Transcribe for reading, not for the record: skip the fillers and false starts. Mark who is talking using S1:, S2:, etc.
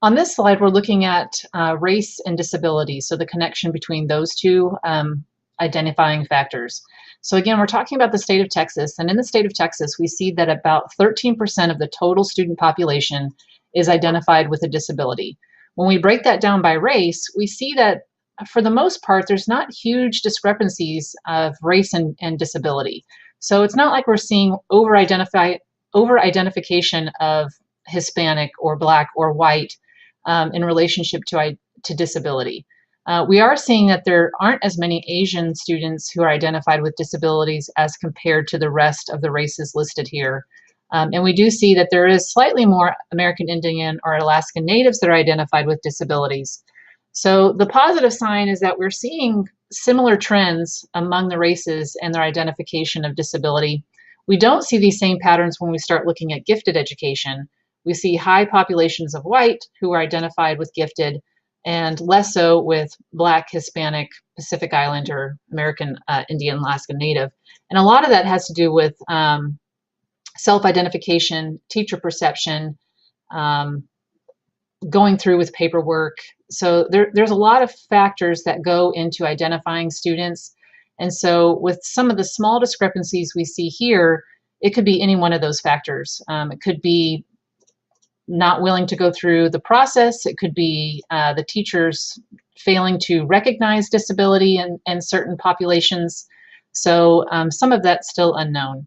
S1: On this slide, we're looking at race and disability, so the connection between those two identifying factors. So again, we're talking about the state of Texas, and in the state of Texas, we see that about 13% of the total student population is identified with a disability. When we break that down by race, we see that for the most part, there's not huge discrepancies of race and disability. So it's not like we're seeing over-identification of Hispanic or Black or white in relationship to disability. We are seeing that there aren't as many Asian students who are identified with disabilities as compared to the rest of the races listed here. And we do see that there is slightly more American Indian or Alaska Natives that are identified with disabilities. So the positive sign is that we're seeing similar trends among the races and their identification of disability. We don't see these same patterns when we start looking at gifted education. We see high populations of white who are identified with gifted and less so with Black, Hispanic, Pacific Islander, American Indian, Alaska Native. And a lot of that has to do with self-identification, teacher perception, going through with paperwork. So there's a lot of factors that go into identifying students. And so with some of the small discrepancies we see here, it could be any one of those factors. It could be not willing to go through the process. It could be the teachers failing to recognize disability in certain populations. So some of that's still unknown.